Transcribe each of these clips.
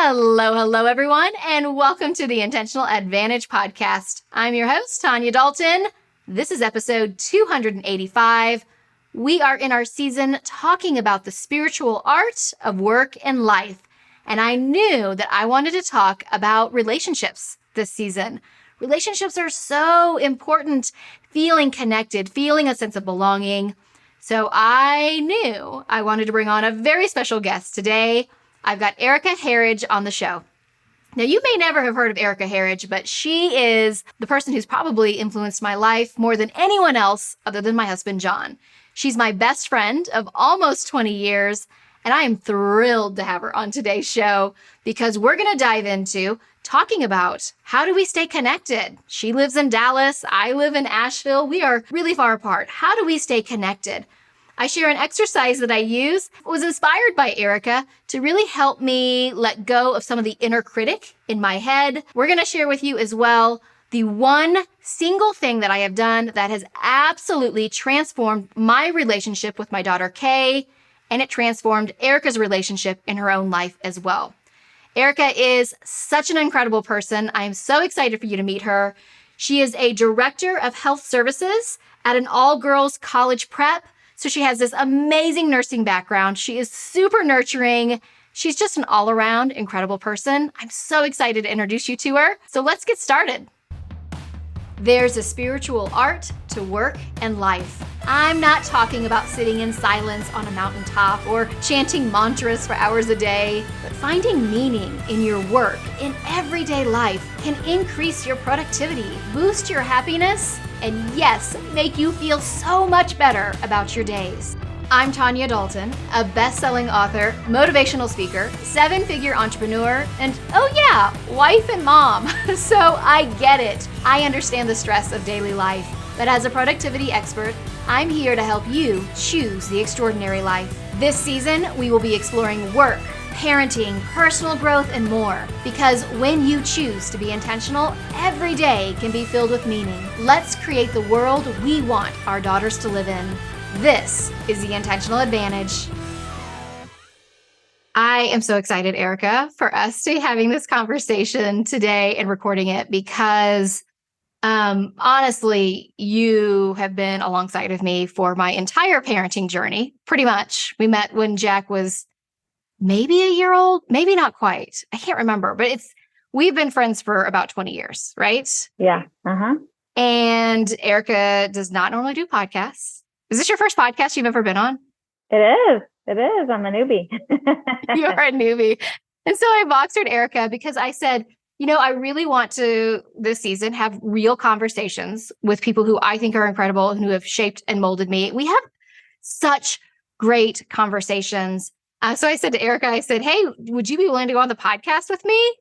Hello, everyone, and welcome to the Intentional Advantage podcast. I'm your host, Tanya Dalton. This is episode 285. We are in our season talking about the spiritual art of work and life, and I knew that I wanted to talk about relationships this season. Relationships are so important, feeling connected, feeling a sense of belonging. So I knew I wanted to bring on a very special guest today. I've got Erika Herridge on the show. Now, you may never have heard of Erika Herridge, but she is the person who's probably influenced my life more than anyone else other than my husband, John. She's my best friend of almost 20 years, and I am thrilled to have her on today's show because we're going to dive into talking about how do we stay connected. She lives in Dallas. I live in Asheville. We are really far apart. How do we stay connected? I share an exercise that I use. It was inspired by Erika to really help me let go of some of the inner critic in my head. We're going to share with you as well the one single thing that I have done that has absolutely transformed my relationship with my daughter, Kay, and it transformed Erika's relationship in her own life as well. Erika is such an incredible person. I am so excited for you to meet her. She is a director of health services at an all-girls college prep. So she has this amazing nursing background. She is super nurturing. She's just an all-around incredible person. I'm so excited to introduce you to her. So let's get started. There's a spiritual art to work and life. I'm not talking about sitting in silence on a mountaintop or chanting mantras for hours a day, but finding meaning in your work, in everyday life, can increase your productivity, boost your happiness, and yes, make you feel so much better about your days. I'm Tanya Dalton, a best-selling author, motivational speaker, 7-figure entrepreneur, and oh yeah, wife and mom. So I get it. I understand the stress of daily life. But as a productivity expert, I'm here to help you choose the extraordinary life. This season, we will be exploring work, parenting, personal growth, and more. Because when you choose to be intentional, every day can be filled with meaning. Let's create the world we want our daughters to live in. This is the Intentional Advantage. I am so excited, Erika, for us to be having this conversation today and recording it because honestly, you have been alongside of me for my entire parenting journey, pretty much. We met when Jack was maybe a year old, maybe not quite. I can't remember, but we've been friends for about 20 years, right? Yeah. Uh-huh. And Erika does not normally do podcasts. Is this your first podcast you've ever been on? It is. It is. I'm a newbie. You are a newbie. And so I boxered Erika because I said, I really want to, this season, have real conversations with people who I think are incredible and who have shaped and molded me. We have such great conversations. So I said to Erika, I said, hey, would you be willing to go on the podcast with me?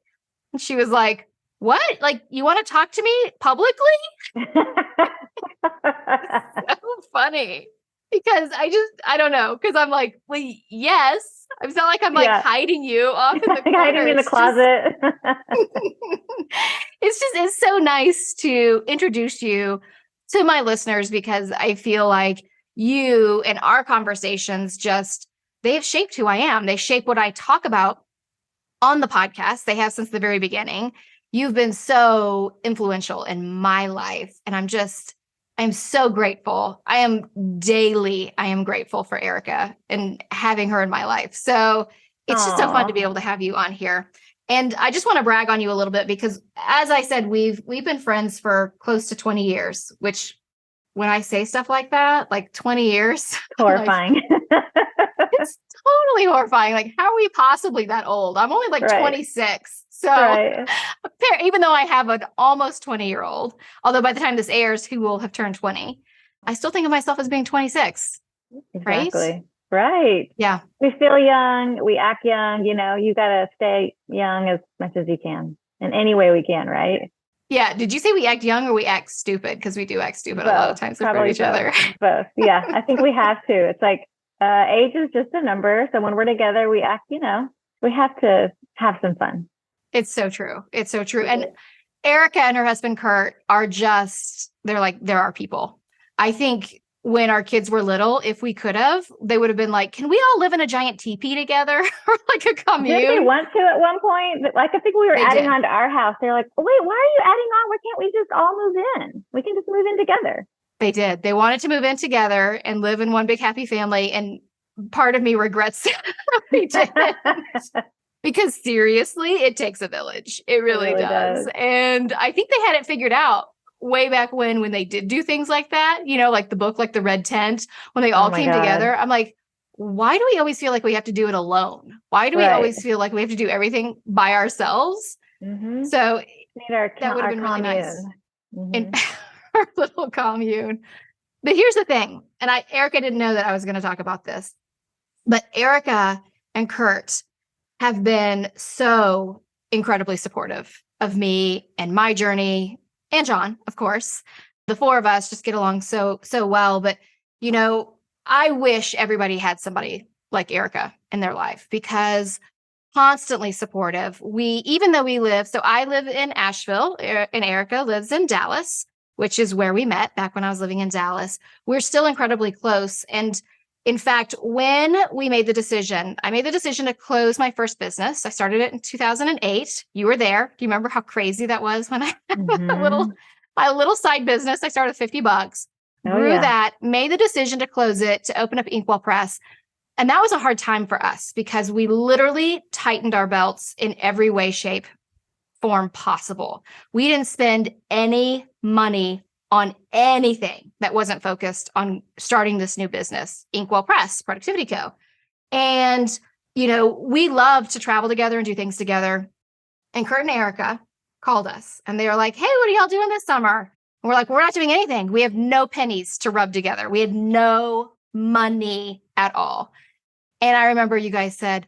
And she was like, what? Like, you want to talk to me publicly? So funny. Because I don't know. Because I'm like, well, yes. It's not like I'm like hiding you off in the corner. Hiding in the closet. It's so nice to introduce you to my listeners because I feel like you and our conversations they have shaped who I am. They shape what I talk about on the podcast. They have since the very beginning. You've been so influential in my life. And I'm so grateful. I am grateful for Erika and having her in my life. So it's just so fun to be able to have you on here. And I just want to brag on you a little bit because, as I said, we've been friends for close to 20 years, which when I say stuff like that, like 20 years. Horrifying. It's totally horrifying. Like, how are we possibly that old? I'm only like 26. So even though I have an almost 20-year-old, although by the time this airs, he will have turned 20, I still think of myself as being 26. Exactly. Right. Yeah. We feel young. We act young. You got to stay young as much as you can in any way we can. Right. Yeah. Did you say we act young or we act stupid? Because we do act stupid a lot of times in front of each other. Both. Yeah. I think we have to. It's like age is just a number. So when we're together, we act, we have to have some fun. It's so true. It's so true. And Erika and her husband, Kurt, they're our people. I think when our kids were little, if we could have, they would have been like, can we all live in a giant teepee together or like a commune? Did they want to at one point? Like, I think we were adding on to our house. They're like, oh, wait, why are you adding on? Why can't we just all move in? We can just move in together. They did. They wanted to move in together and live in one big happy family. And part of me regrets that we did. Because seriously, it takes a village. It really does. And I think they had it figured out way back when they did do things like that, you know, like the book, like the Red Tent, when they all came together. I'm like, why do we always feel like we have to do it alone? Why do we always feel like we have to do everything by ourselves? Mm-hmm. So that would have been really nice. Mm-hmm. In our little commune. But here's the thing, and Erika didn't know that I was going to talk about this, but Erika and Kurt have been so incredibly supportive of me and my journey, and John, of course. The four of us just get along so well. But, you know, I wish everybody had somebody like Erika in their life, because constantly supportive. Even though we live, so I live in Asheville and Erika lives in Dallas, which is where we met back when I was living in Dallas. We're still incredibly close. And in fact, when I made the decision to close my first business. I started it in 2008. You were there. Do you remember how crazy that was when I had my little side business? I started with $50, grew that, made the decision to close it, to open up Inkwell Press. And that was a hard time for us because we literally tightened our belts in every way, shape, form possible. We didn't spend any money on anything that wasn't focused on starting this new business, Inkwell Press, Productivity Co. And, you know, we love to travel together and do things together. And Kurt and Erika called us and they were like, hey, what are y'all doing this summer? And we're like, we're not doing anything. We have no pennies to rub together. We had no money at all. And I remember you guys said,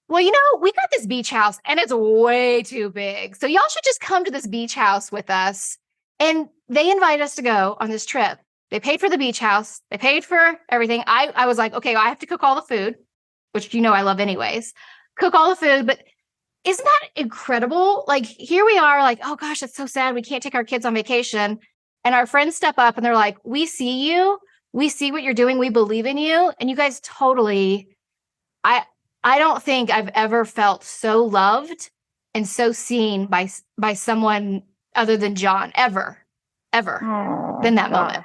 well, you know, we got this beach house and it's way too big. So y'all should just come to this beach house with us. And they invited us to go on this trip. They paid for the beach house. They paid for everything. I was like, okay, well, I have to cook all the food, which, you know, I love anyways. Cook all the food. But isn't that incredible? Like, here we are like, oh gosh, it's so sad. We can't take our kids on vacation. And our friends step up and they're like, we see you. We see what you're doing. We believe in you. And you guys totally, I don't think I've ever felt so loved and so seen by someone other than John ever than that moment.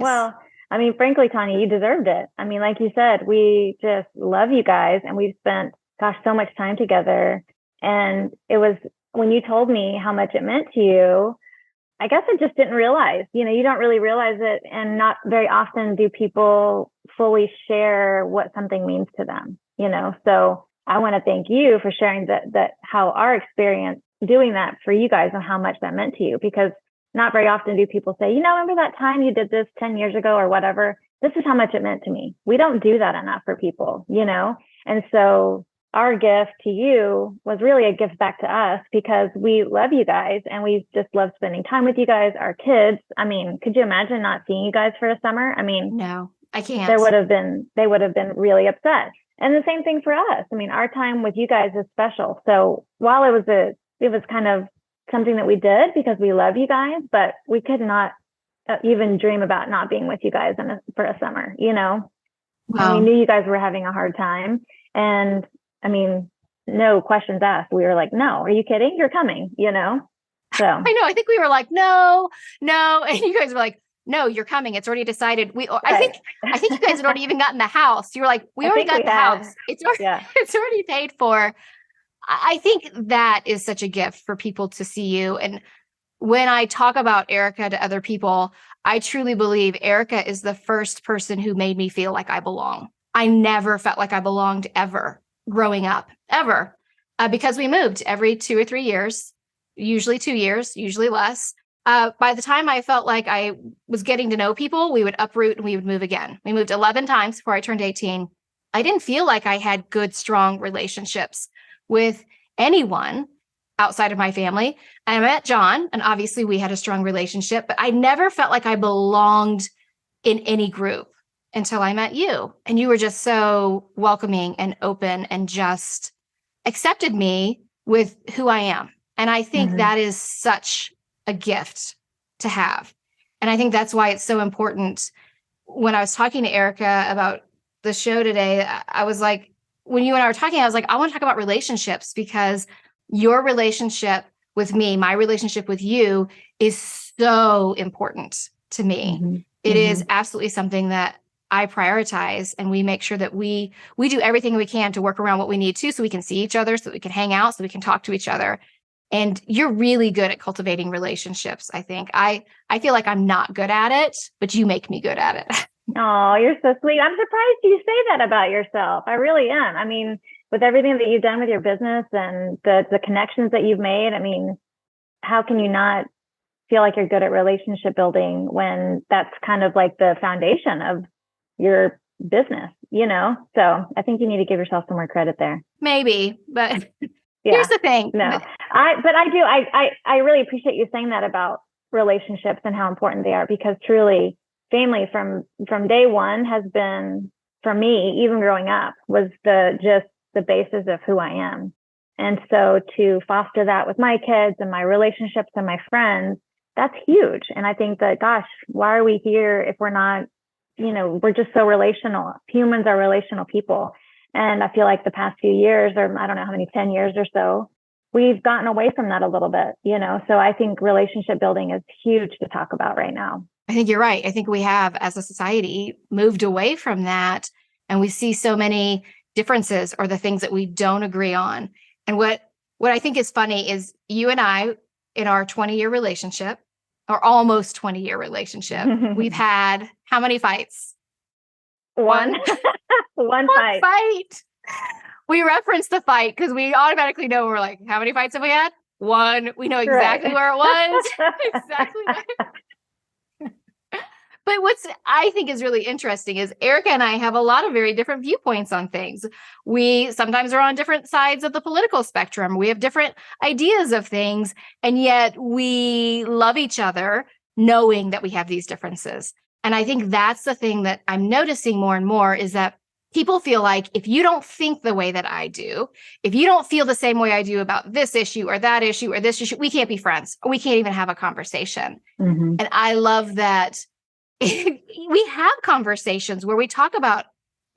Well, I mean, frankly, Tanya, you deserved it. I mean, like you said, we just love you guys and we've spent, so much time together. And it was when you told me how much it meant to you, I guess I just didn't realize, you know, you don't really realize it. And not very often do people fully share what something means to them, you know? So I want to thank you for sharing that how our experience doing that for you guys and how much that meant to you, because not very often do people say, you know, remember that time you did this 10 years ago or whatever, this is how much it meant to me. We don't do that enough for people, you know? And so our gift to you was really a gift back to us because we love you guys and we just love spending time with you guys, our kids. I mean, could you imagine not seeing you guys for a summer? I mean, no, I can't. They would have been really upset. And the same thing for us. I mean, our time with you guys is special. So while it was kind of something that we did because we love you guys, but we could not even dream about not being with you guys for a summer, you know? Wow. And we knew you guys were having a hard time. And I mean, no questions asked. We were like, no, are you kidding? You're coming, you know? So I know. I think we were like, no. And you guys were like, no, you're coming. It's already decided. I think you guys had already even gotten the house. You were like, we already got the house. It's already paid for. I think that is such a gift for people to see you. And when I talk about Erika to other people, I truly believe Erika is the first person who made me feel like I belong. I never felt like I belonged ever growing up, ever, because we moved every 2 or 3 years, usually 2 years, usually less. By the time I felt like I was getting to know people, we would uproot and we would move again. We moved 11 times before I turned 18. I didn't feel like I had good, strong relationships with anyone outside of my family. I met John, and obviously we had a strong relationship, but I never felt like I belonged in any group until I met you. And you were just so welcoming and open and just accepted me with who I am. And I think that is such a gift to have. And I think that's why it's so important when I was talking to Erika about the show today, I was like, when you and I were talking, I was like, I want to talk about relationships because your relationship with me, my relationship with you is so important to me. Mm-hmm. It Mm-hmm. is absolutely something that I prioritize, and we make sure that we do everything we can to work around what we need to so we can see each other, so we can hang out, so we can talk to each other. And you're really good at cultivating relationships, I think. I feel like I'm not good at it, but you make me good at it. Oh, you're so sweet. I'm surprised you say that about yourself. I really am. I mean, with everything that you've done with your business and the connections that you've made, I mean, how can you not feel like you're good at relationship building when that's kind of like the foundation of your business, you know? So I think you need to give yourself some more credit there. Maybe, but Yeah. here's the thing. No, I really appreciate you saying that about relationships and how important they are, because truly family from day one has been, for me, even growing up, was just the basis of who I am. And so to foster that with my kids and my relationships and my friends, that's huge. And I think that, gosh, why are we here if we're not, we're just so relational. Humans are relational people. And I feel like the past few years, or I don't know how many, 10 years or so, we've gotten away from that a little bit, So I think relationship building is huge to talk about right now. I think you're right. I think we have, as a society, moved away from that. And we see so many differences or the things that we don't agree on. And what I think is funny is you and I, in our 20-year relationship, or almost 20-year relationship, we've had how many fights? One fight. We reference the fight because we automatically know, we're like, how many fights have we had? One. We know exactly where it was. Exactly. But what's I think is really interesting is Erika and I have a lot of very different viewpoints on things. We sometimes are on different sides of the political spectrum. We have different ideas of things, and yet we love each other knowing that we have these differences. And I think that's the thing that I'm noticing more and more, is that people feel like if you don't think the way that I do, if you don't feel the same way I do about this issue or that issue or this issue, we can't be friends. We can't even have a conversation. Mm-hmm. And I love that we have conversations where we talk about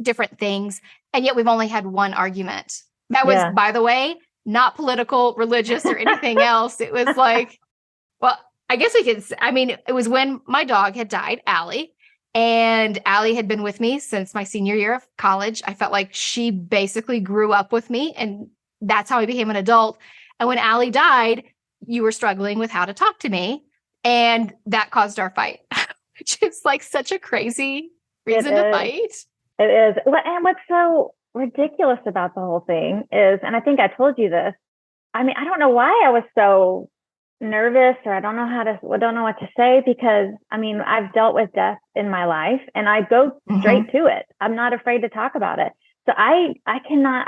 different things, and yet we've only had one argument. That was, by the way, not political, religious, or anything else. It was like, well, I guess it was when my dog had died, Allie, and Allie had been with me since my senior year of college. I felt like she basically grew up with me, and that's how I became an adult. And when Allie died, you were struggling with how to talk to me, and that caused our fight. Which is like such a crazy reason to fight. It is. And what's so ridiculous about the whole thing is, and I think I told you this, I mean, I don't know why I was so nervous, or I don't know what to say, because I mean, I've dealt with death in my life and I go straight to it. I'm not afraid to talk about it. So I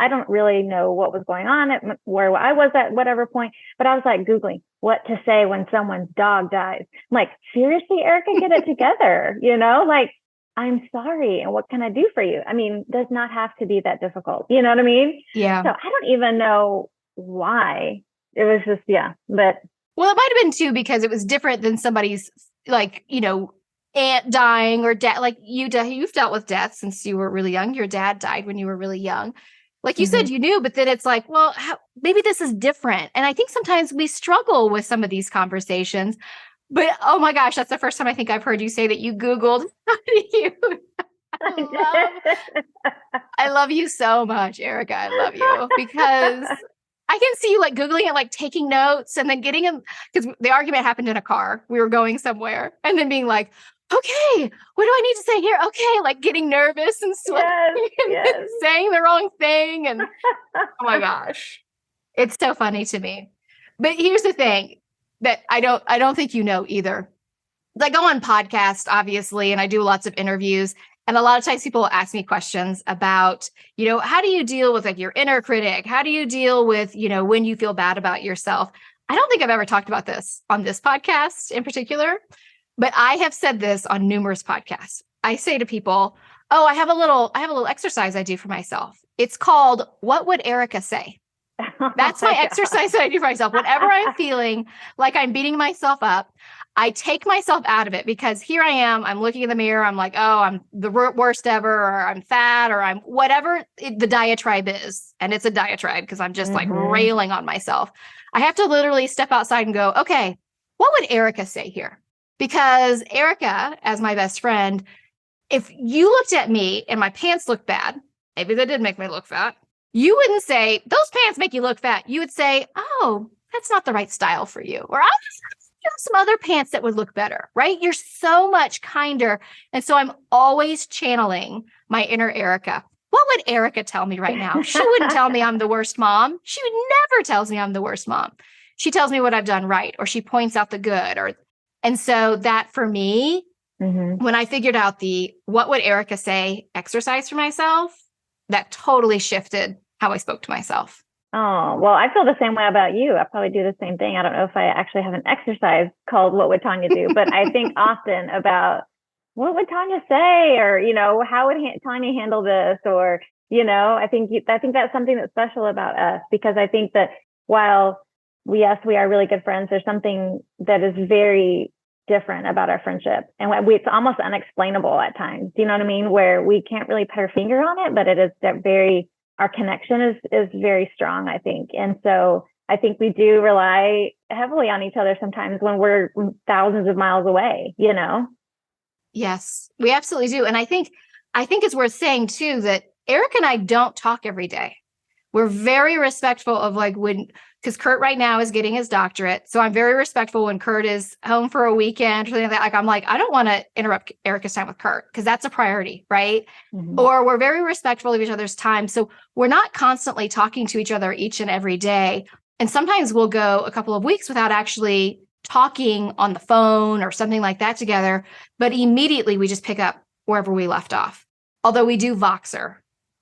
don't really know what was going on where I was at whatever point, but I was like Googling what to say when someone's dog dies. I'm like, seriously, Erika, get it together, like, I'm sorry. And what can I do for you? I mean, does not have to be that difficult. You know what I mean? Yeah. So I don't even know why. It was just, but. Well, it might've been too, because it was different than somebody's aunt dying or dad. Like you've dealt with death since you were really young. Your dad died when you were really young. Like you said, you knew, but then it's like, well, maybe this is different. And I think sometimes we struggle with some of these conversations, but oh my gosh, that's the first time I think I've heard you say that you Googled. I love you so much, Erika. I love you, because I can see you like Googling it, like taking notes, and then getting them, because the argument happened in a car. We were going somewhere, and then being like, okay, what do I need to say here? Okay, like getting nervous and sweating and saying the wrong thing. And oh my gosh, it's so funny to me. But here's the thing that I don't think you know either. I go on podcasts, obviously, and I do lots of interviews. And a lot of times people ask me questions about, how do you deal with like your inner critic? How do you deal with, when you feel bad about yourself? I don't think I've ever talked about this on this podcast in particular, but I have said this on numerous podcasts. I say to people, oh, I have a little exercise I do for myself. It's called, what would Erika say? That's my exercise that I do for myself. Whenever I'm feeling like I'm beating myself up, I take myself out of it because here I am, I'm looking in the mirror, I'm like, oh, I'm the worst ever, or I'm fat, or I'm whatever the diatribe is. And it's a diatribe because I'm just like railing on myself. I have to literally step outside and go, okay, what would Erika say here? Because Erika, as my best friend, if you looked at me and my pants looked bad, maybe they did make me look fat, you wouldn't say, those pants make you look fat. You would say, oh, that's not the right style for you. Or I have some other pants that would look better, right? You're so much kinder. And so I'm always channeling my inner Erika. What would Erika tell me right now? She wouldn't tell me I'm the worst mom. She would never tells me I'm the worst mom. She tells me what I've done right, or she points out the good. And so that for me, when I figured out the what would Erika say exercise for myself, that totally shifted how I spoke to myself. Oh, well, I feel the same way about you. I probably do the same thing. I don't know if I actually have an exercise called What Would Tanya Do, but I think often about what would Tanya say, or, how would Tanya handle this? Or, I think that's something that's special about us, because I think that while we are really good friends, there's something that is very different about our friendship. And it's almost unexplainable at times. Do you know what I mean? Where we can't really put our finger on it, but it is that our connection is very strong, I think. And so I think we do rely heavily on each other sometimes when we're thousands of miles away, Yes, we absolutely do. And I think it's worth saying too, that Eric and I don't talk every day. We're very respectful of because Kurt right now is getting his doctorate. So I'm very respectful when Kurt is home for a weekend or something like that. I'm like, I don't want to interrupt Erika's time with Kurt because that's a priority, right? Or we're very respectful of each other's time. So we're not constantly talking to each other each and every day. And sometimes we'll go a couple of weeks without actually talking on the phone or something like that together. But immediately we just pick up wherever we left off. Although we do Voxer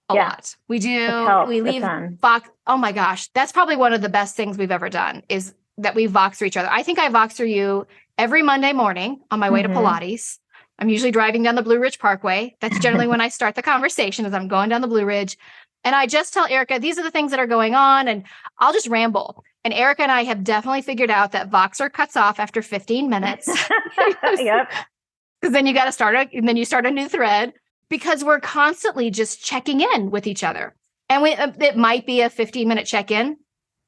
a lot. We do. We leave Vox. Oh my gosh. That's probably one of the best things we've ever done is that we Voxer each other. I think I Voxer you every Monday morning on my way to Pilates. I'm usually driving down the Blue Ridge Parkway. That's generally when I start the conversation, as I'm going down the Blue Ridge. And I just tell Erika, these are the things that are going on. And I'll just ramble. And Erika and I have definitely figured out that Voxer cuts off after 15 minutes. Yep. Because then you start a new thread. Because we're constantly just checking in with each other. And it might be a 15-minute check-in.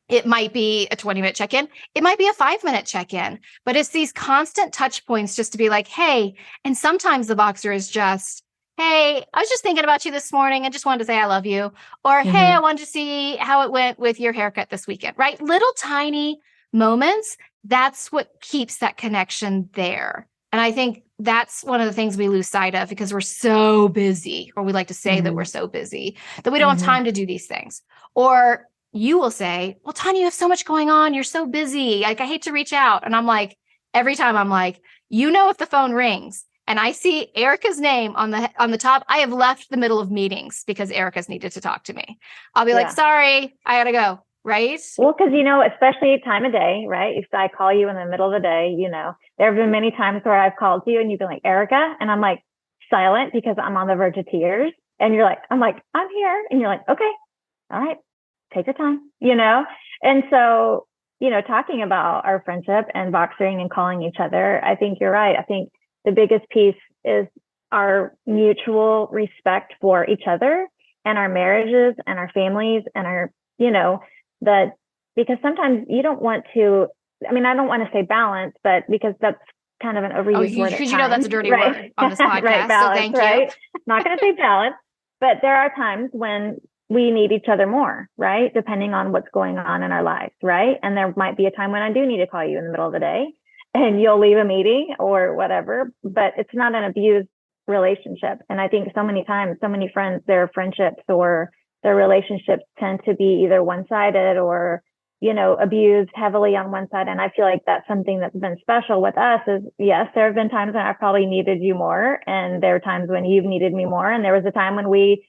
It might be a 20-minute check-in. It might be a 5-minute check-in. But it's these constant touch points just to be like, hey, and sometimes the Voxer is just, hey, I was just thinking about you this morning and just wanted to say I love you. Or, hey, I wanted to see how it went with your haircut this weekend, right? Little tiny moments. That's what keeps that connection there. And I think that's one of the things we lose sight of because we're so busy, or we like to say that we're so busy that we don't have time to do these things. Or you will say, well, Tanya, you have so much going on. You're so busy. Like, I hate to reach out. And I'm like, every time I'm like, if the phone rings and I see Erika's name on the top, I have left the middle of meetings because Erika's needed to talk to me. I'll be like, sorry, I gotta go. Right? Well, because, especially time of day, right? If I call you in the middle of the day, there have been many times where I've called you and you've been like, Erika, and I'm like silent because I'm on the verge of tears. And I'm here. And you're like, okay, all right, take your time, And so, talking about our friendship and Voxering and calling each other, I think you're right. I think the biggest piece is our mutual respect for each other and our marriages and our families and our, because sometimes you don't want to, I don't want to say balance, but because that's kind of an overused word. Because that's a dirty word on this podcast. Right, balance, so thank right? you. Not going to say balance, but there are times when we need each other more, right? Depending on what's going on in our lives, right? And there might be a time when I do need to call you in the middle of the day and you'll leave a meeting or whatever, but it's not an abused relationship. And I think so many times, so many friends, their friendships or their relationships tend to be either one-sided or, abused heavily on one side. And I feel like that's something that's been special with us is, yes, there have been times when I probably needed you more. And there are times when you've needed me more. And there was a time when we,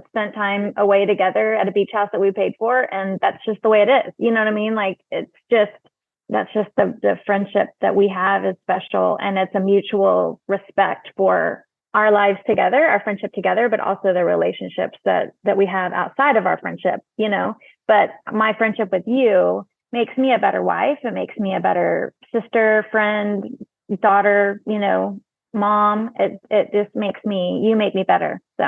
spent time away together at a beach house that we paid for. And that's just the way it is. You know what I mean? Like, that's just the friendship that we have is special. And it's a mutual respect for our lives together, our friendship together, but also the relationships that we have outside of our friendship, But my friendship with you makes me a better wife. It makes me a better sister, friend, daughter, mom. It just you make me better. So.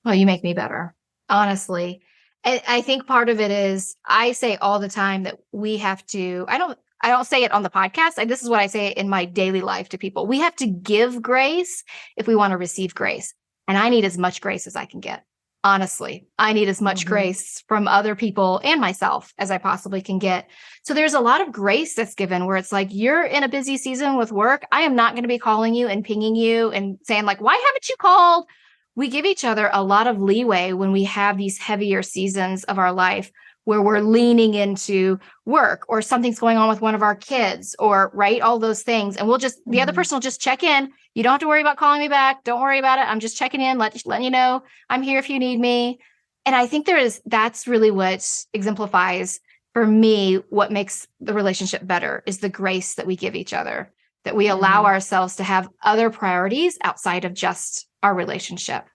Well, you make me better, honestly. I think part of it is I say all the time that we have to, I don't say it on the podcast. This is what I say in my daily life to people. We have to give grace if we want to receive grace. And I need as much grace as I can get. Honestly, I need as much grace from other people and myself as I possibly can get. So there's a lot of grace that's given where it's like, you're in a busy season with work. I am not going to be calling you and pinging you and saying like, why haven't you called? We give each other a lot of leeway when we have these heavier seasons of our life where we're leaning into work or something's going on with one of our kids or all those things. And the other person will just check in. You don't have to worry about calling me back. Don't worry about it. I'm just checking in, letting you know I'm here if you need me. And I think that's really what exemplifies for me what makes the relationship better is the grace that we give each other, that we allow ourselves to have other priorities outside of just our relationship.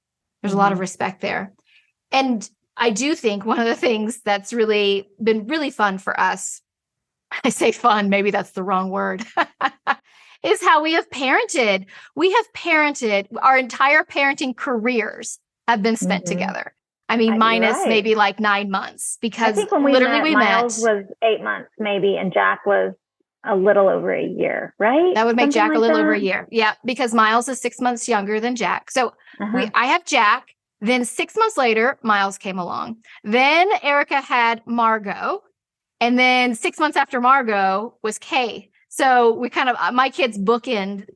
There's a lot of respect there. And I do think one of the things that's really been really fun for us, I say fun, maybe that's the wrong word, is how we have parented. We have parented, our entire parenting careers have been spent together. I mean, minus maybe like 9 months because I think when we Miles was 8 months maybe, and Jack was a little over a year, right? That would make Jack a little over a year. Yeah, because Miles is 6 months younger than Jack. So I have Jack. Then 6 months later, Miles came along. Then Erika had Margot. And then 6 months after Margot was Kay. So we my kids bookend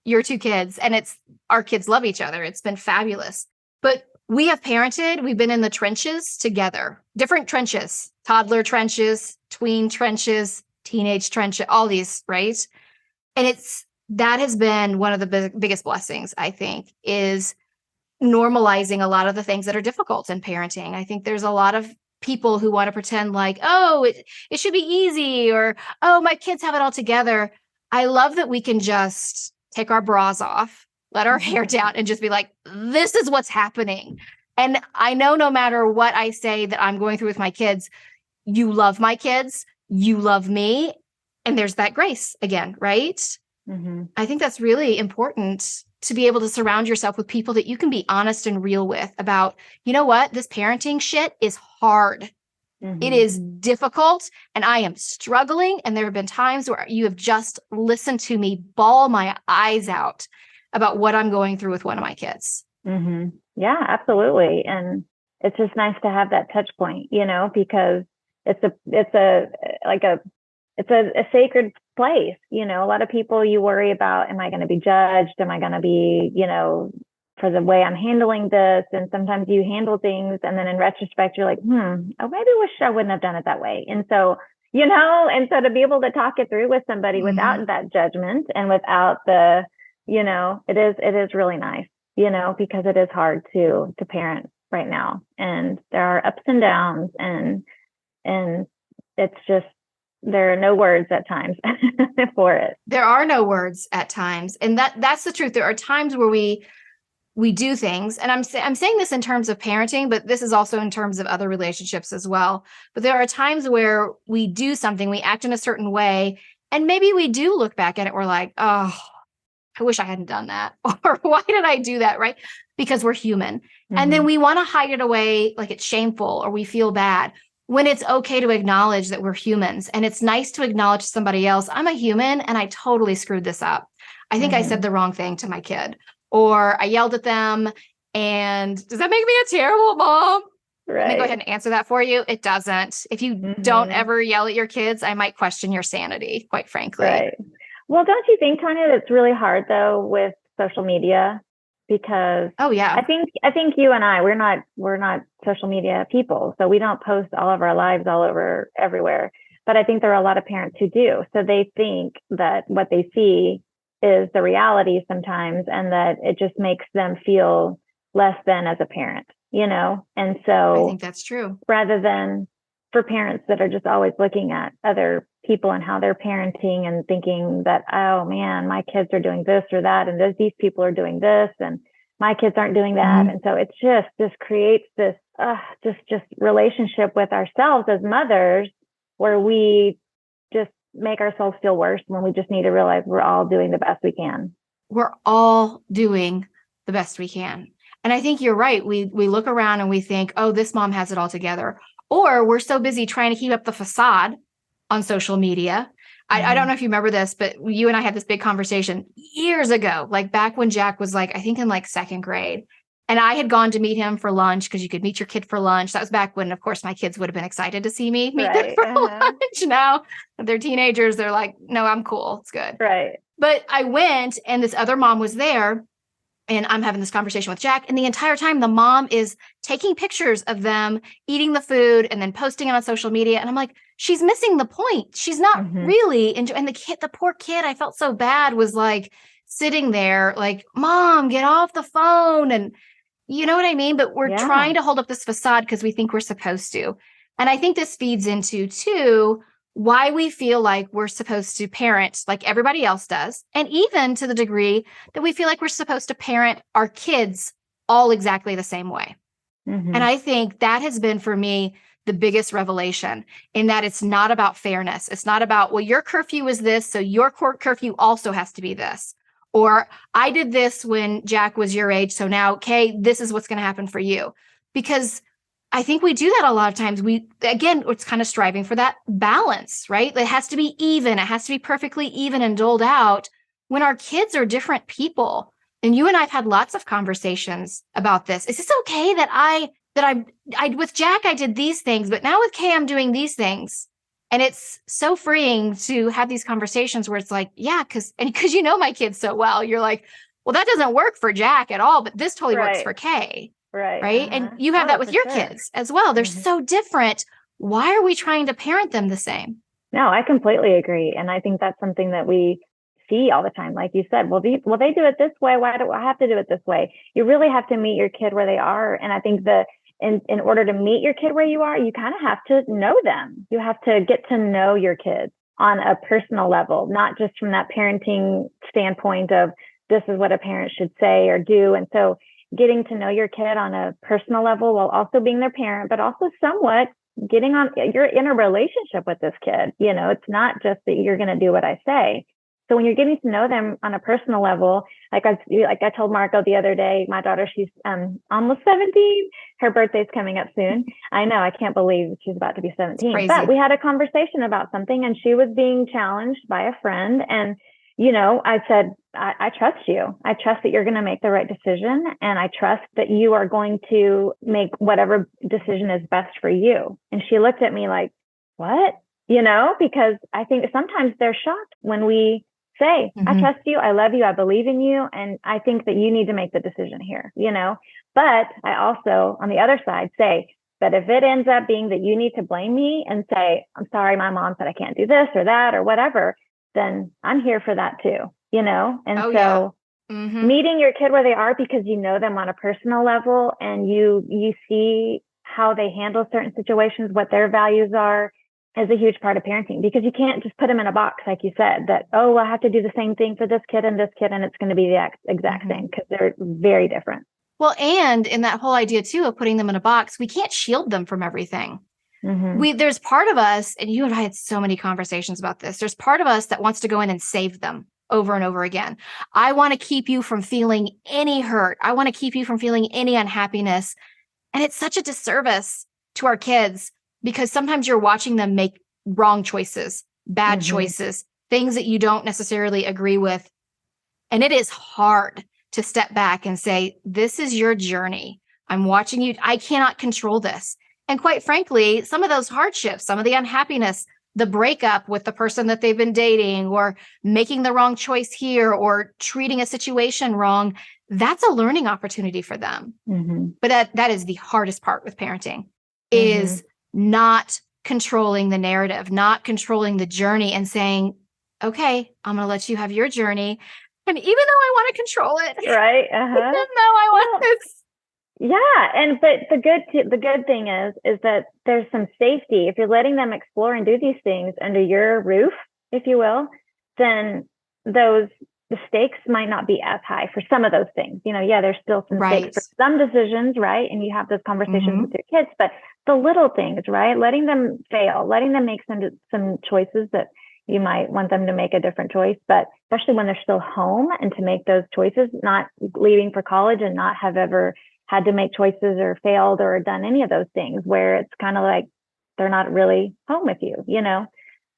your two kids, and our kids love each other. It's been fabulous. But we have parented. We've been in the trenches together, different trenches, toddler trenches, tween trenches, teenage trenches, all these, right? And that has been one of the biggest blessings, I think, is normalizing a lot of the things that are difficult in parenting. I think there's a lot of people who want to pretend like, oh, it should be easy, or, oh, my kids have it all together. I love that we can just take our bras off, let our hair down, and just be like, this is what's happening. And I know no matter what I say that I'm going through with my kids, you love my kids, you love me, and there's that grace again, right? I think that's really important to be able to surround yourself with people that you can be honest and real with about, you know what, this parenting shit is hard. It is difficult and I am struggling. And there have been times where you have just listened to me bawl my eyes out about what I'm going through with one of my kids. Yeah, absolutely. And it's just nice to have that touch point, because it's a sacred place. A lot of people, you worry about, am I going to be judged? Am I going to be, for the way I'm handling this? And sometimes you handle things and then in retrospect, you're like, I maybe wish I wouldn't have done it that way. And so, to be able to talk it through with somebody without that judgment and without the, it is really nice, because it is hard to parent right now. And there are ups and downs and it's just, there are no words at times for it. There are no words at times. And that's the truth. There are times where we do things. And I'm saying this in terms of parenting, but this is also in terms of other relationships as well. But there are times where we do something, we act in a certain way, and maybe we do look back at it. We're like, oh, I wish I hadn't done that. Or why did I do that? Right? Because we're human. And then we want to hide it away like it's shameful or we feel bad. When it's okay to acknowledge that we're humans, and it's nice to acknowledge to somebody else, I'm a human and I totally screwed this up. I think I said the wrong thing to my kid, or I yelled at them. And does that make me a terrible mom? Right. Let me go ahead and answer that for you. It doesn't. If you don't ever yell at your kids, I might question your sanity, quite frankly. Right. Well, don't you think, Tanya, that's really hard though with social media? Because I think you and I, we're not social media people. So we don't post all of our lives all over everywhere. But I think there are a lot of parents who do. So they think that what they see is the reality sometimes, and that it just makes them feel less than as a parent, And so I think that's true. Rather than for parents that are just always looking at other people and how they're parenting and thinking that, oh man, my kids are doing this or that, and these people are doing this, and my kids aren't doing that. And so it's just creates this just relationship with ourselves as mothers where we just make ourselves feel worse when we just need to realize we're all doing the best we can. We're all doing the best we can. And I think you're right. We look around and we think, oh, this mom has it all together. Or we're so busy trying to keep up the facade on social media. I don't know if you remember this, but you and I had this big conversation years ago, like back when Jack was like, I think in like second grade. And I had gone to meet him for lunch because you could meet your kid for lunch. That was back when, of course, my kids would have been excited to see me meet them for lunch. Now that they're teenagers, they're like, no, I'm cool. It's good. Right. But I went and this other mom was there and I'm having this conversation with Jack. And the entire time the mom is taking pictures of them eating the food and then posting it on social media. And I'm like, she's missing the point. She's not really enjoying. And the poor kid, I felt so bad, was like sitting there like, Mom, get off the phone. And you know what I mean? But we're trying to hold up this facade because we think we're supposed to. And I think this feeds into, too, why we feel like we're supposed to parent like everybody else does. And even to the degree that we feel like we're supposed to parent our kids all exactly the same way. And I think that has been, for me, the biggest revelation, in that it's not about fairness. It's not about, well, your curfew is this, so your curfew also has to be this. Or I did this when Jack was your age, so now, okay, this is what's going to happen for you. Because I think we do that a lot of times. It's kind of striving for that balance, right? It has to be even. It has to be perfectly even and doled out when our kids are different people. And you and I've had lots of conversations about this. Is this okay that I with Jack, I did these things, but now with Kay, I'm doing these things. And it's so freeing to have these conversations where it's like, yeah, because you know my kids so well, you're like, well, that doesn't work for Jack at all, but this totally works for Kay. Right. And you have that with your kids as well. They're so different. Why are we trying to parent them the same? No, I completely agree. And I think that's something that we see all the time. Like you said, well, they do it this way. Why do I have to do it this way? You really have to meet your kid where they are. And I think in order to meet your kid where you are, you kind of have to know them. You have to get to know your kids on a personal level, not just from that parenting standpoint of this is what a parent should say or do. And so getting to know your kid on a personal level while also being their parent, but also somewhat you're in a relationship with this kid. You know, it's not just that you're going to do what I say. So when you're getting to know them on a personal level, like I told Marco the other day, my daughter, she's almost 17. Her birthday's coming up soon. I know, I can't believe she's about to be 17. But we had a conversation about something, and she was being challenged by a friend. And, you know, I said, I trust you. I trust that you're going to make the right decision. And I trust that you are going to make whatever decision is best for you. And she looked at me like, what? You know, because I think sometimes they're shocked when we say, I trust you, I love you, I believe in you, and I think that you need to make the decision here, you know. But I also, on the other side, say, but if it ends up being that you need to blame me and say, I'm sorry, my mom said I can't do this or that or whatever, then I'm here for that too, you know. And meeting your kid where they are because you know them on a personal level and you see how they handle certain situations, what their values are, is a huge part of parenting, because you can't just put them in a box, like you said, that, oh, I have to do the same thing for this kid, and it's going to be the exact same, because they're very different. Well, and in that whole idea, too, of putting them in a box, we can't shield them from everything. There's part of us, and you and I had so many conversations about this, there's part of us that wants to go in and save them over and over again. I want to keep you from feeling any hurt. I want to keep you from feeling any unhappiness. And it's such a disservice to our kids, because sometimes you're watching them make wrong choices, bad choices, things that you don't necessarily agree with. And it is hard to step back and say, this is your journey. I'm watching you. I cannot control this. And quite frankly, some of those hardships, some of the unhappiness, the breakup with the person that they've been dating, or making the wrong choice here, or treating a situation wrong, that's a learning opportunity for them. But that is the hardest part with parenting, is not controlling the narrative, not controlling the journey, and saying, okay, I'm going to let you have your journey. And even though I want to control it, right? Even though I want this. Yeah. But the good thing is that there's some safety. If you're letting them explore and do these things under your roof, if you will, then the stakes might not be as high for some of those things. You know, there's still some stakes for some decisions, right? And you have those conversations with your kids, but the little things, right? Letting them fail, letting them make some choices that you might want them to make a different choice, but especially when they're still home, and to make those choices, not leaving for college and not have ever had to make choices or failed or done any of those things, where it's kind of like they're not really home with you, you know?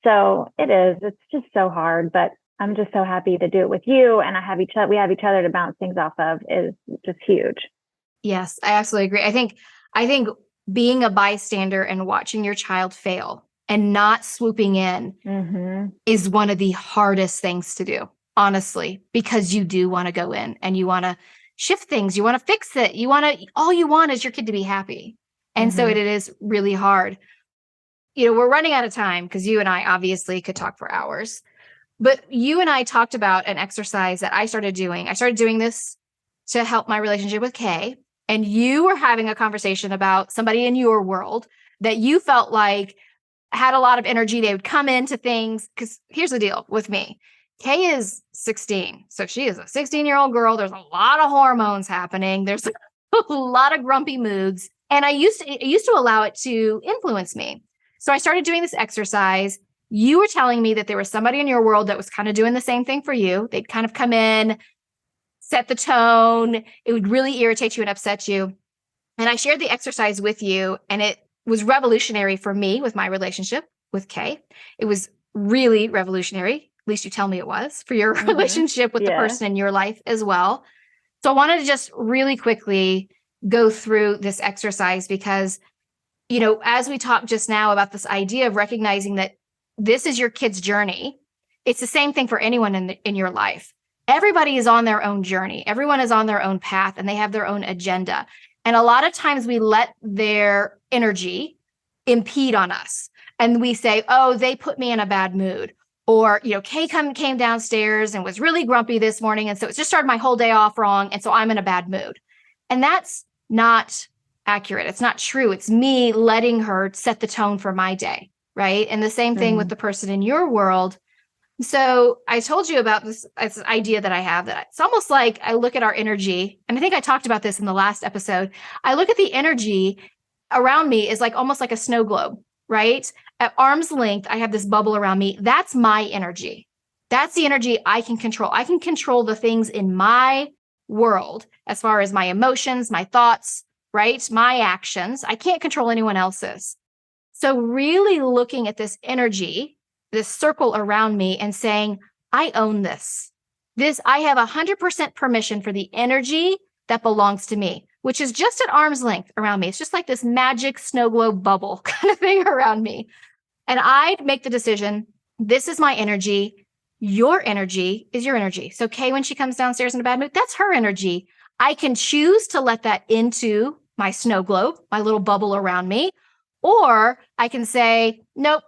So it's just so hard, but I'm just so happy to do it with you. And we have each other to bounce things off of, is just huge. Yes, I absolutely agree. I think being a bystander and watching your child fail and not swooping in is one of the hardest things to do, honestly, because you do want to go in and you want to shift things. You want to fix it. All you want is your kid to be happy. And so it is really hard. We're running out of time because you and I obviously could talk for hours, but you and I talked about an exercise that I started doing. I started doing this to help my relationship with Kay. And you were having a conversation about somebody in your world that you felt like had a lot of energy. They would come into things, because here's the deal with me. Kay is 16. So she is a 16-year-old girl. There's a lot of hormones happening. There's a lot of grumpy moods. And I used to allow it to influence me. So I started doing this exercise. You were telling me that there was somebody in your world that was kind of doing the same thing for you. They'd kind of come in, set the tone. It would really irritate you and upset you. And I shared the exercise with you, and it was revolutionary for me with my relationship with Kay. It was really revolutionary. At least you tell me it was for your relationship with the person in your life as well. So I wanted to just really quickly go through this exercise because, as we talked just now about this idea of recognizing that this is your kid's journey, it's the same thing for anyone in your life. Everybody is on their own journey. Everyone is on their own path, and they have their own agenda. And a lot of times we let their energy impede on us. And we say, oh, they put me in a bad mood. Or, Kay came downstairs and was really grumpy this morning. And so it just started my whole day off wrong. And so I'm in a bad mood. And that's not accurate. It's not true. It's me letting her set the tone for my day, right? And the same thing with the person in your world. So I told you about this idea that I have, that it's almost like I look at our energy, and I think I talked about this in the last episode. I look at the energy around me is like almost like a snow globe, right? At arm's length, I have this bubble around me. That's my energy. That's the energy I can control. I can control the things in my world as far as my emotions, my thoughts, right? My actions. I can't control anyone else's. So really looking at this energy, this circle around me, and saying, I own this. I have 100% permission for the energy that belongs to me, which is just at arm's length around me. It's just like this magic snow globe bubble kind of thing around me. And I make the decision, this is my energy. Your energy is your energy. So Kay, when she comes downstairs in a bad mood, that's her energy. I can choose to let that into my snow globe, my little bubble around me, or I can say, nope,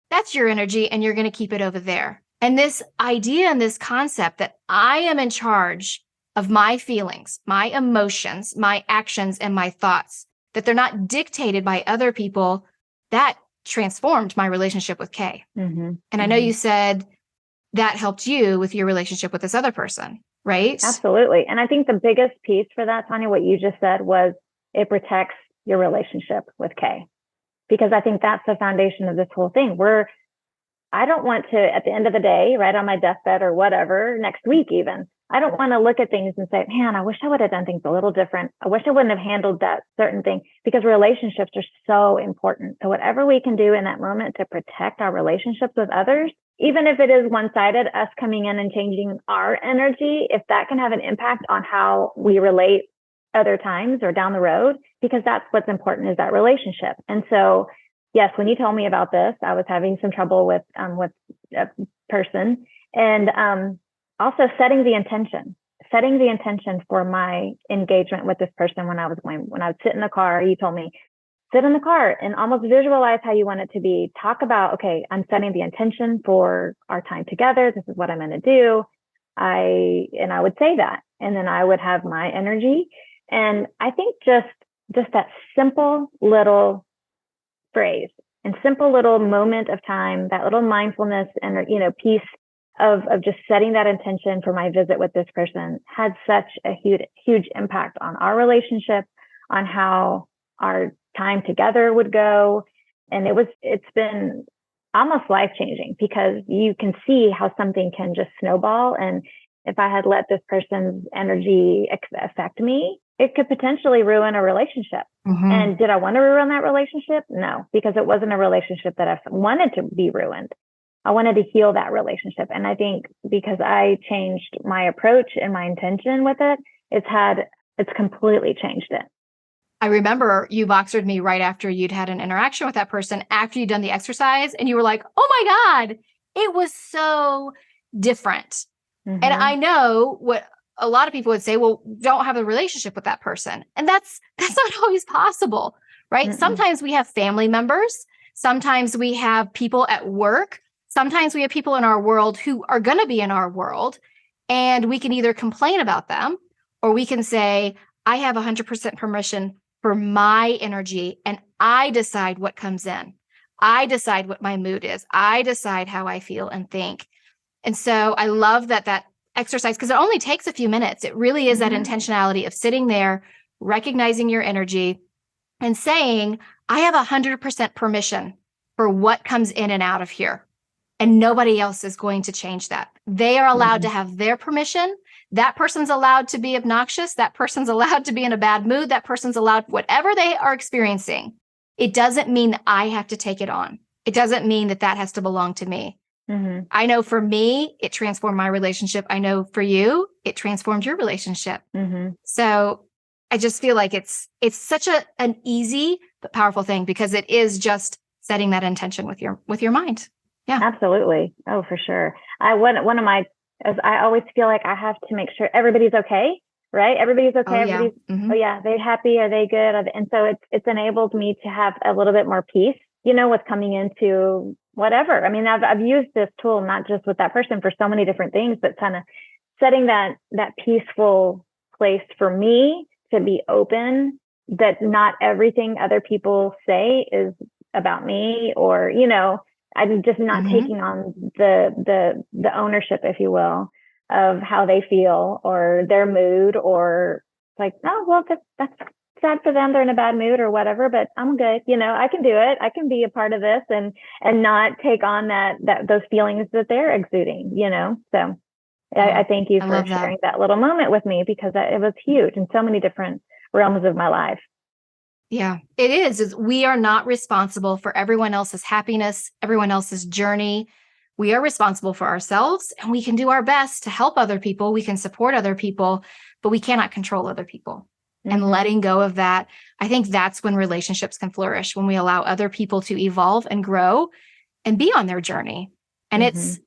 that's your energy, and you're going to keep it over there. And this idea and this concept that I am in charge of my feelings, my emotions, my actions, and my thoughts, that they're not dictated by other people, that transformed my relationship with Kay. And I know you said that helped you with your relationship with this other person, right? Absolutely. And I think the biggest piece for that, Tanya, what you just said, was it protects your relationship with Kay. Because I think that's the foundation of this whole thing. I don't want to, at the end of the day, right on my deathbed or whatever, next week even, I don't want to look at things and say, man, I wish I would have done things a little different. I wish I wouldn't have handled that certain thing, because relationships are so important. So whatever we can do in that moment to protect our relationships with others, even if it is one-sided, us coming in and changing our energy, if that can have an impact on how we relate other times or down the road, because that's what's important, is that relationship. And so, yes, when you told me about this, I was having some trouble with a person, and also setting the intention for my engagement with this person. When I would sit in the car, you told me, sit in the car and almost visualize how you want it to be. Talk about, okay, I'm setting the intention for our time together. This is what I'm going to do. I would say that, and then I would have my energy. And I think just that simple little phrase and simple little moment of time, that little mindfulness and, piece of just setting that intention for my visit with this person had such a huge impact on our relationship, on how our time together would go. And it's been almost life-changing, because you can see how something can just snowball. And if I had let this person's energy affect me, it could potentially ruin a relationship. Mm-hmm. And did I want to ruin that relationship? No, because it wasn't a relationship that I wanted to be ruined. I wanted to heal that relationship. And I think because I changed my approach and my intention with it, it's completely changed it. I remember you boxered me right after you'd had an interaction with that person, after you'd done the exercise, and you were like, oh my God, it was so different. Mm-hmm. And I know what a lot of people would say, well, don't have a relationship with that person. And that's not always possible, right? Mm-mm. Sometimes we have family members. Sometimes we have people at work. Sometimes we have people in our world who are going to be in our world. And we can either complain about them, or we can say, I have 100% permission for my energy, and I decide what comes in. I decide what my mood is. I decide how I feel and think. And so I love that exercise, because it only takes a few minutes. It really is that intentionality of sitting there, recognizing your energy and saying, I have 100% permission for what comes in and out of here. And nobody else is going to change that. They are allowed to have their permission. That person's allowed to be obnoxious. That person's allowed to be in a bad mood. That person's allowed whatever they are experiencing. It doesn't mean that I have to take it on. It doesn't mean that has to belong to me. Mm-hmm. I know for me, it transformed my relationship. I know for you, it transformed your relationship. Mm-hmm. So I just feel like it's such an easy but powerful thing, because it is just setting that intention with your mind. Yeah, absolutely. Oh, for sure. I always feel like I have to make sure everybody's okay, right? Everybody's okay. Oh, yeah. Everybody's, Mm-hmm. Oh yeah, they happy? Are they good? And so it's enabled me to have a little bit more peace, with coming into whatever. I mean, I've used this tool, not just with that person, for so many different things, but kind of setting that peaceful place for me to be open, that not everything other people say is about me, or, I'm just not taking on the ownership, if you will, of how they feel or their mood, or like, oh, well, that's sad for them. They're in a bad mood or whatever, but I'm good. I can do it. I can be a part of this and not take on those feelings that they're exuding, So I thank you for sharing that little moment with me, because it was huge in so many different realms of my life. Yeah, it is. We are not responsible for everyone else's happiness, everyone else's journey. We are responsible for ourselves, and we can do our best to help other people. We can support other people, but we cannot control other people. Mm-hmm. And letting go of that, I think that's when relationships can flourish, when we allow other people to evolve and grow and be on their journey. And it's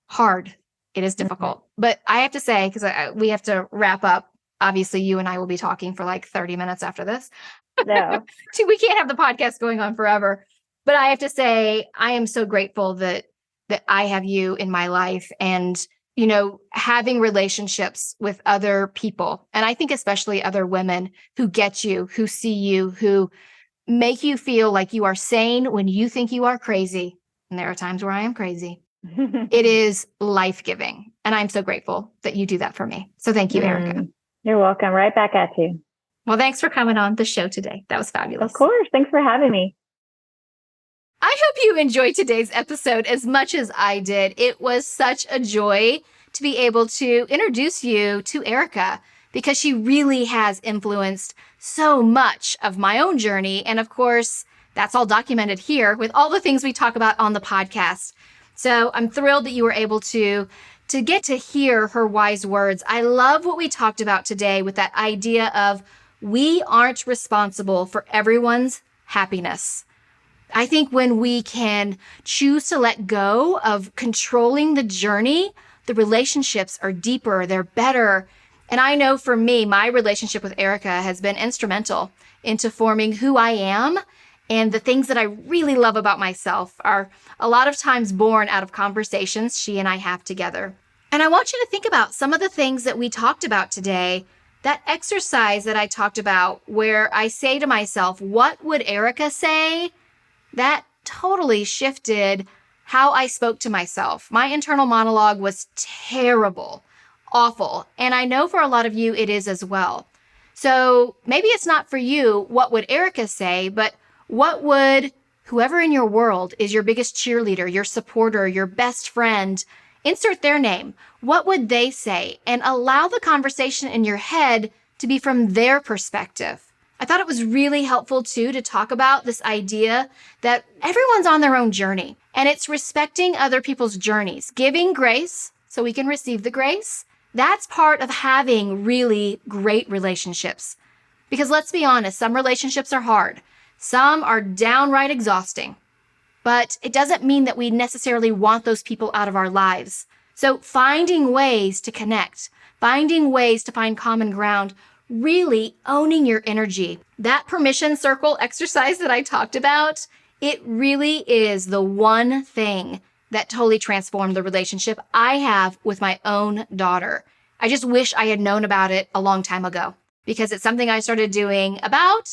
hard. It is difficult. But I have to say, because we have to wrap up, obviously you and I will be talking for like 30 minutes after this. No. We can't have the podcast going on forever. But I have to say, I am so grateful that I have you in my life, and, having relationships with other people. And I think especially other women who get you, who see you, who make you feel like you are sane when you think you are crazy. And there are times where I am crazy. It is life-giving. And I'm so grateful that you do that for me. So thank you, Erika. You're welcome. Right back at you. Well, thanks for coming on the show today. That was fabulous. Of course. Thanks for having me. I hope you enjoyed today's episode as much as I did. It was such a joy to be able to introduce you to Erika, because she really has influenced so much of my own journey. And of course, that's all documented here with all the things we talk about on the podcast. So I'm thrilled that you were able to get to hear her wise words. I love what we talked about today with that idea of we aren't responsible for everyone's happiness. I think when we can choose to let go of controlling the journey, the relationships are deeper, they're better. And I know for me, my relationship with Erika has been instrumental into forming who I am. And the things that I really love about myself are a lot of times born out of conversations she and I have together. And I want you to think about some of the things that we talked about today. That exercise that I talked about, where I say to myself, what would Erika say? That totally shifted how I spoke to myself. My internal monologue was terrible, awful. And I know for a lot of you, it is as well. So maybe it's not for you, what would Erika say, but what would whoever in your world is your biggest cheerleader, your supporter, your best friend, insert their name. What would they say? And allow the conversation in your head to be from their perspective. I thought it was really helpful too to talk about this idea that everyone's on their own journey, and it's respecting other people's journeys, giving grace so we can receive the grace. That's part of having really great relationships. Because let's be honest, some relationships are hard. Some are downright exhausting. But it doesn't mean that we necessarily want those people out of our lives. So finding ways to connect, finding ways to find common ground, really owning your energy. That permission circle exercise that I talked about, it really is the one thing that totally transformed the relationship I have with my own daughter. I just wish I had known about it a long time ago, because it's something I started doing about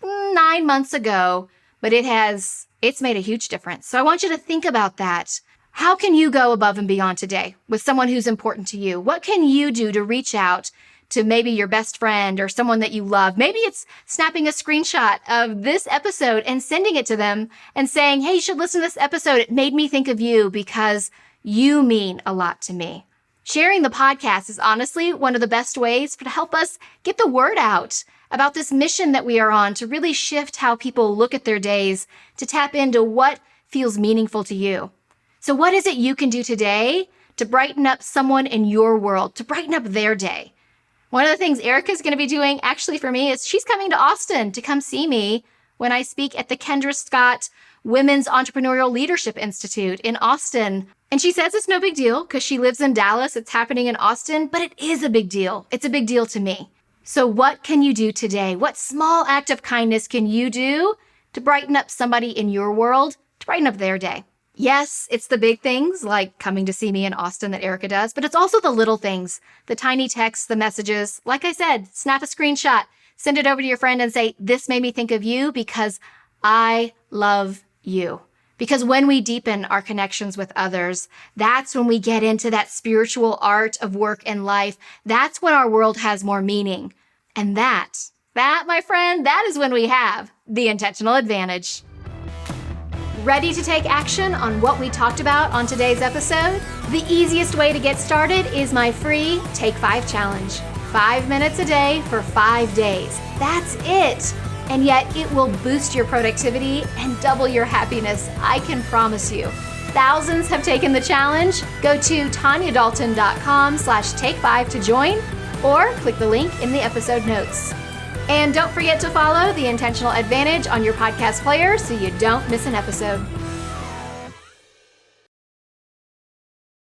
9 months ago, but it's made a huge difference. So I want you to think about that. How can you go above and beyond today with someone who's important to you? What can you do to reach out to maybe your best friend or someone that you love? Maybe it's snapping a screenshot of this episode and sending it to them and saying, hey, you should listen to this episode. It made me think of you because you mean a lot to me. Sharing the podcast is honestly one of the best ways to help us get the word out about this mission that we are on to really shift how people look at their days, to tap into what feels meaningful to you. So what is it you can do today to brighten up someone in your world, to brighten up their day? One of the things Erika's going to be doing actually for me is she's coming to Austin to come see me when I speak at the Kendra Scott Women's Entrepreneurial Leadership Institute in Austin. And she says it's no big deal because she lives in Dallas. It's happening in Austin, but it is a big deal. It's a big deal to me. So what can you do today? What small act of kindness can you do to brighten up somebody in your world, to brighten up their day? Yes, it's the big things like coming to see me in Austin that Erika does, but it's also the little things, the tiny texts, the messages. Like I said, snap a screenshot, send it over to your friend and say, this made me think of you because I love you. Because when we deepen our connections with others, that's when we get into that spiritual art of work and life. That's when our world has more meaning. And that, my friend, that is when we have the intentional advantage. Ready to take action on what we talked about on today's episode? The easiest way to get started is my free Take 5 challenge. 5 minutes a day for 5 days. That's it. And yet it will boost your productivity and double your happiness, I can promise you. Thousands have taken the challenge. Go to tanyadalton.com/take5 to join, or click the link in the episode notes. And don't forget to follow The Intentional Advantage on your podcast player so you don't miss an episode.